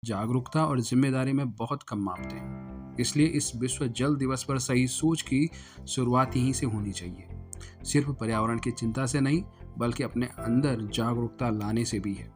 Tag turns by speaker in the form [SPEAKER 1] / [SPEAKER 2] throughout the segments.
[SPEAKER 1] जागरूकता और जिम्मेदारी में बहुत कम मापते हैं। इसलिए इस विश्व जल दिवस पर सही सोच की शुरुआत यहीं से होनी चाहिए। सिर्फ पर्यावरण की चिंता से नहीं, बल्कि अपने अंदर जागरूकता लाने से भी है।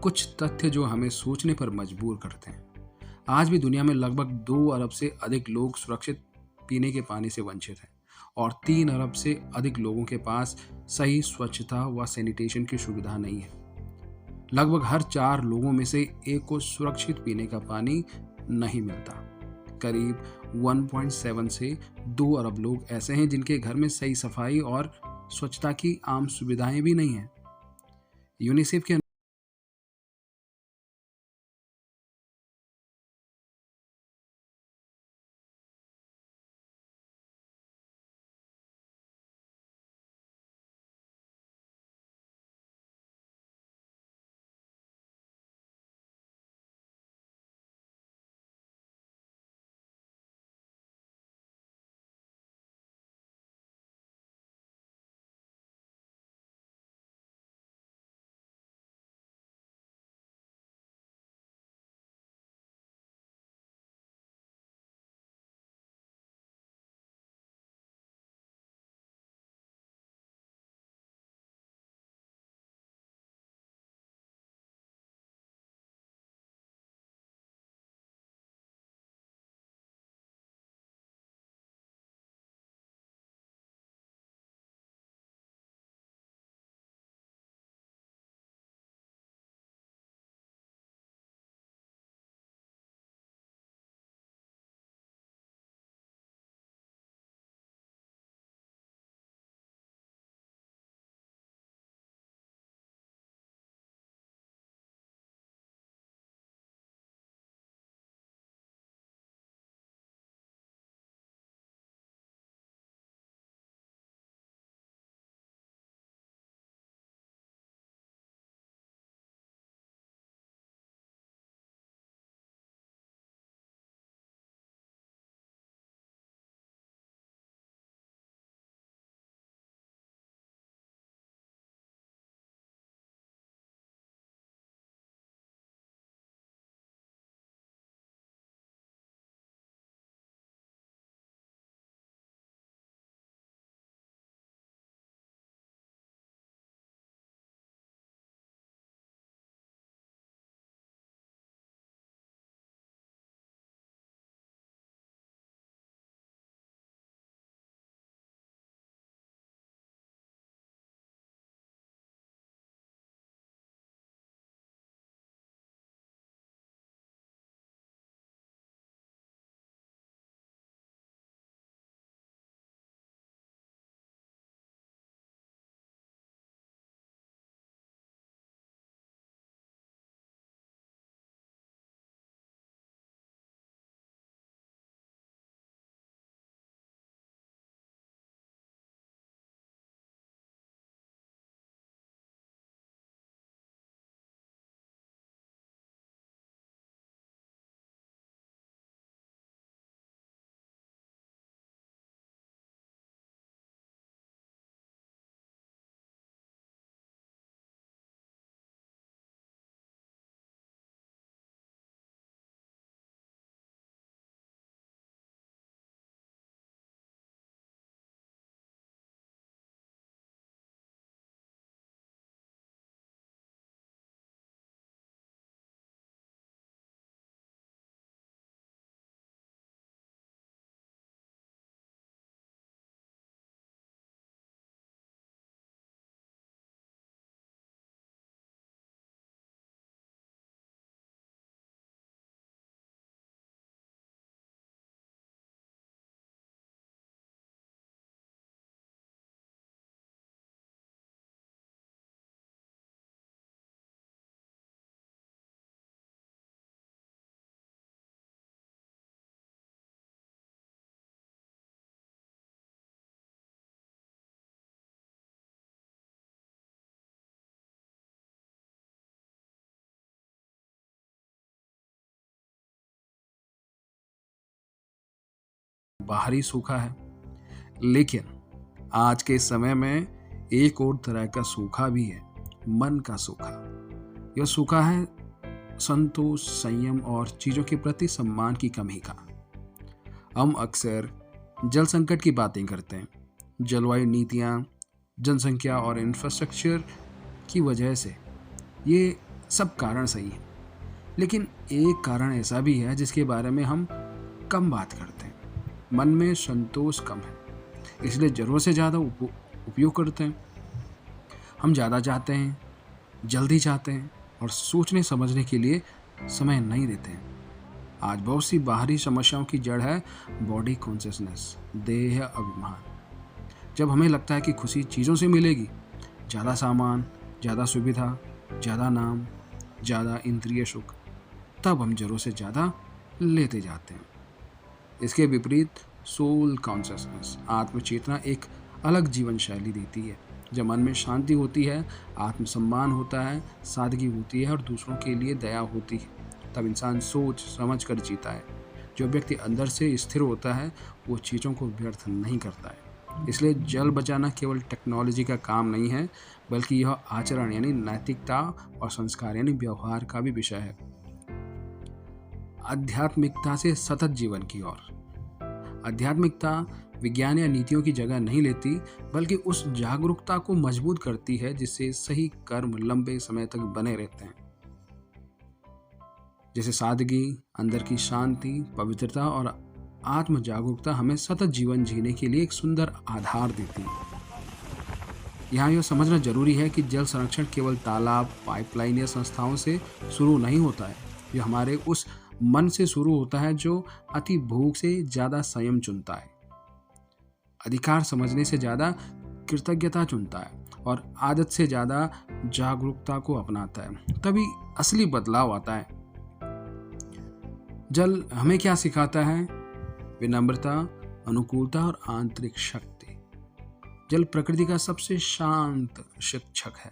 [SPEAKER 1] कुछ तथ्य जो हमें सोचने पर मजबूर करते हैं। आज भी दुनिया में लगभग 2 अरब से अधिक लोग सुरक्षित पीने के पानी से वंचित हैं और 3 अरब से अधिक लोगों के पास सही स्वच्छता व सैनिटेशन की सुविधा नहीं है। लगभग हर 4 लोगों में से एक को सुरक्षित पीने का पानी नहीं मिलता। करीब 1.7 से 2 अरब लोग ऐसे हैं जिनके घर में सही सफाई और स्वच्छता की आम सुविधाएं भी नहीं हैं। यूनिसेफ के बाहरी सूखा है, लेकिन आज के समय में एक और तरह का सूखा भी है, मन का सूखा। यह सूखा है संतोष, संयम और चीज़ों के प्रति सम्मान की कमी का। हम अक्सर जल संकट की बातें करते हैं। जलवायु नीतियाँ, जनसंख्या और इंफ्रास्ट्रक्चर की वजह से ये सब कारण सही हैं। लेकिन एक कारण ऐसा भी है जिसके बारे में हम कम बात करते हैं। मन में संतोष कम है, इसलिए ज़रूरत से ज़्यादा उपयोग करते हैं। हम ज़्यादा चाहते हैं, जल्दी चाहते हैं और सोचने समझने के लिए समय नहीं देते हैं। आज बहुत सी बाहरी समस्याओं की जड़ है बॉडी कॉन्शियसनेस, देह अभिमान। जब हमें लगता है कि खुशी चीज़ों से मिलेगी, ज़्यादा सामान, ज़्यादा सुविधा, ज़्यादा नाम, ज़्यादा इंद्रिय सुख, तब हम ज़रूरत से ज़्यादा लेते जाते हैं। इसके विपरीत सोल कॉन्शियसनेस, आत्मचेतना एक अलग जीवन शैली देती है। जब मन में शांति होती है, आत्मसम्मान होता है, सादगी होती है और दूसरों के लिए दया होती है, तब इंसान सोच समझ कर जीता है। जो व्यक्ति अंदर से स्थिर होता है वो चीज़ों को व्यर्थ नहीं करता है। इसलिए जल बचाना केवल टेक्नोलॉजी का काम नहीं है, बल्कि यह आचरण यानी नैतिकता और संस्कार यानी व्यवहार का भी विषय है। आध्यात्मिकता से सतत जीवन की ओर। आध्यात्मिकता विज्ञान या नीतियों की जगह नहीं लेती, बल्कि उस जागरूकता को मजबूत करती है जिससे सही कर्म लंबे समय तक बने रहते हैं। जैसे सादगी, अंदर की शांति, पवित्रता और आत्म जागरूकता हमें सतत जीवन जीने के लिए एक सुंदर आधार देती है। यहाँ यह समझना जरूरी है कि जल संरक्षण केवल तालाब, पाइपलाइन या संस्थाओं से शुरू नहीं होता है। यह हमारे उस मन से शुरू होता है जो अति भूख से ज़्यादा संयम चुनता है, अधिकार समझने से ज़्यादा कृतज्ञता चुनता है और आदत से ज़्यादा जागरूकता को अपनाता है। तभी असली बदलाव आता है। जल हमें क्या सिखाता है? विनम्रता, अनुकूलता और आंतरिक शक्ति। जल प्रकृति का सबसे शांत शिक्षक है।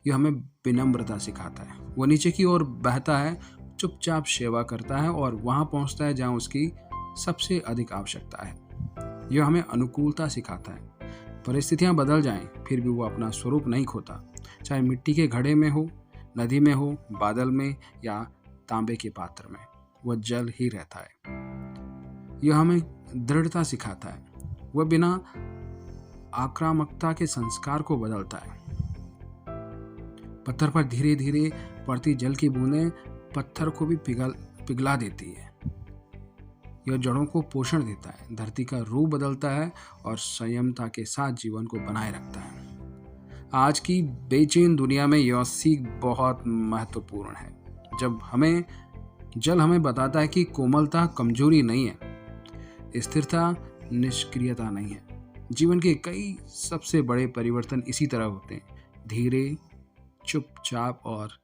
[SPEAKER 1] यह हमें विनम्रता सिखाता है। वह नीचे की ओर बहता है, चुपचाप सेवा करता है और वहां पहुंचता है जहां उसकी सबसे अधिक आवश्यकता है। यह हमें अनुकूलता सिखाता है। परिस्थितियां बदल जाएं, फिर भी वो अपना स्वरूप नहीं खोता। चाहे मिट्टी के घड़े में हो, नदी में हो, बादल में या तांबे के पात्र में, वह जल ही रहता है। यह हमें दृढ़ता सिखाता है। वह बिना आक्रामकता के संस्कार को बदलता है। पत्थर पर धीरे धीरे पड़ती जल की बूंदें पत्थर को भी पिघला देती है। यह जड़ों को पोषण देता है, धरती का रूप बदलता है और संयमता के साथ जीवन को बनाए रखता है। आज की बेचैन दुनिया में यह सीख बहुत महत्वपूर्ण है। जल हमें बताता है कि कोमलता कमजोरी नहीं है, स्थिरता निष्क्रियता नहीं है। जीवन के कई सबसे बड़े परिवर्तन इसी तरह होते हैं, धीरे, चुपचाप और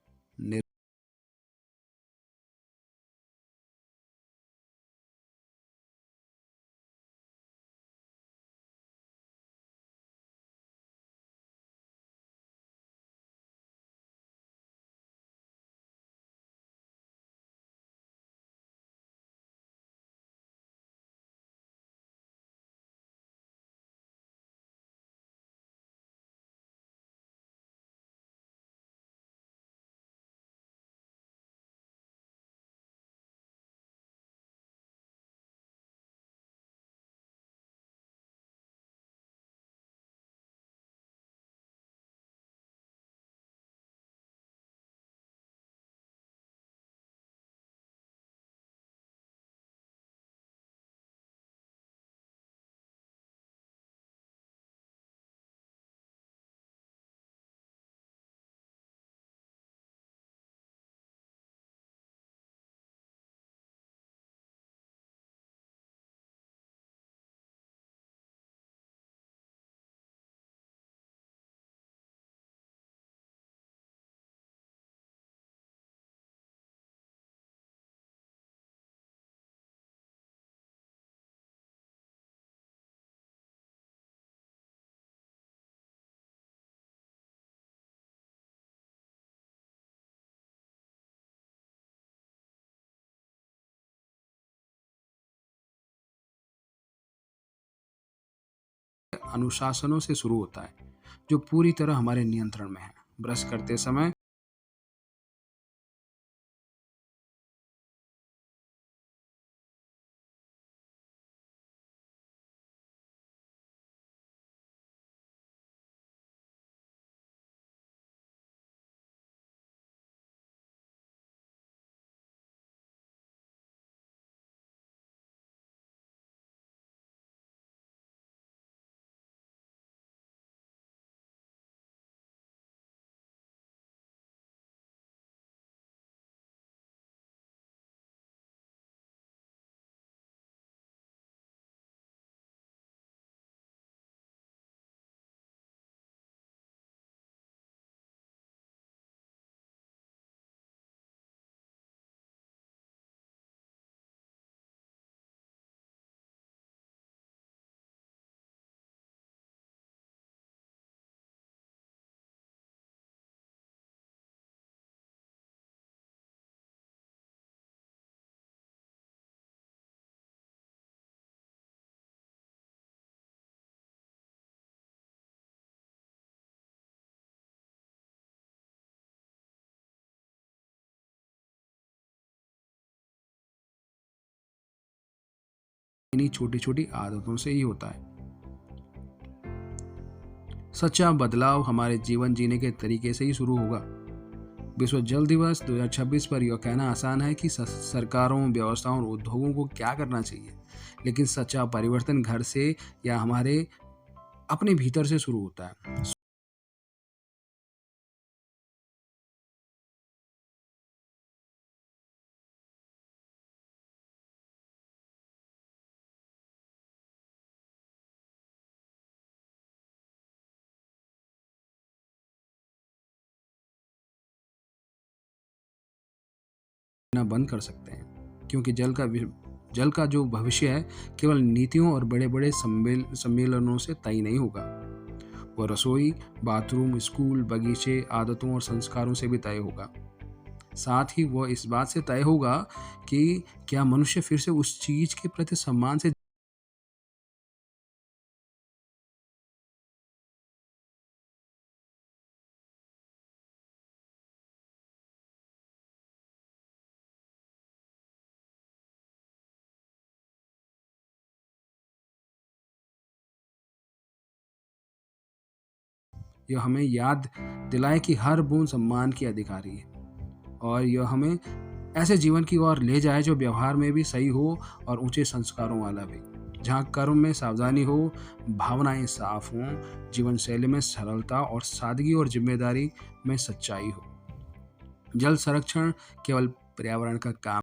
[SPEAKER 1] अनुशासनों से शुरू होता है जो पूरी तरह हमारे नियंत्रण में है। ब्रश करते समय इन्हीं छोटी छोटी आदतों से ही होता है। सच्चा बदलाव हमारे जीवन जीने के तरीके से ही शुरू होगा। विश्व जल दिवस 2026 पर यह कहना आसान है कि सरकारों, व्यवस्थाओं और उद्योगों को क्या करना चाहिए, लेकिन सच्चा परिवर्तन घर से या हमारे अपने भीतर से शुरू होता है। ना बंद कर सकते हैं, क्योंकि जल का जो भविष्य है केवल नीतियों और बड़े बड़े सम्मेलनों से तय नहीं होगा। वह रसोई, बाथरूम, स्कूल, बगीचे, आदतों और संस्कारों से भी तय होगा। साथ ही वह इस बात से तय होगा कि क्या मनुष्य फिर से उस चीज के प्रति सम्मान से। यह हमें याद दिलाए कि हर बूंद सम्मान की अधिकारी है, और यह हमें ऐसे जीवन की ओर ले जाए जो व्यवहार में भी सही हो और ऊंचे संस्कारों वाला भी, जहाँ कर्म में सावधानी हो, भावनाएं साफ हों, जीवन शैली में सरलता और सादगी और जिम्मेदारी में सच्चाई हो। जल संरक्षण केवल पर्यावरण का काम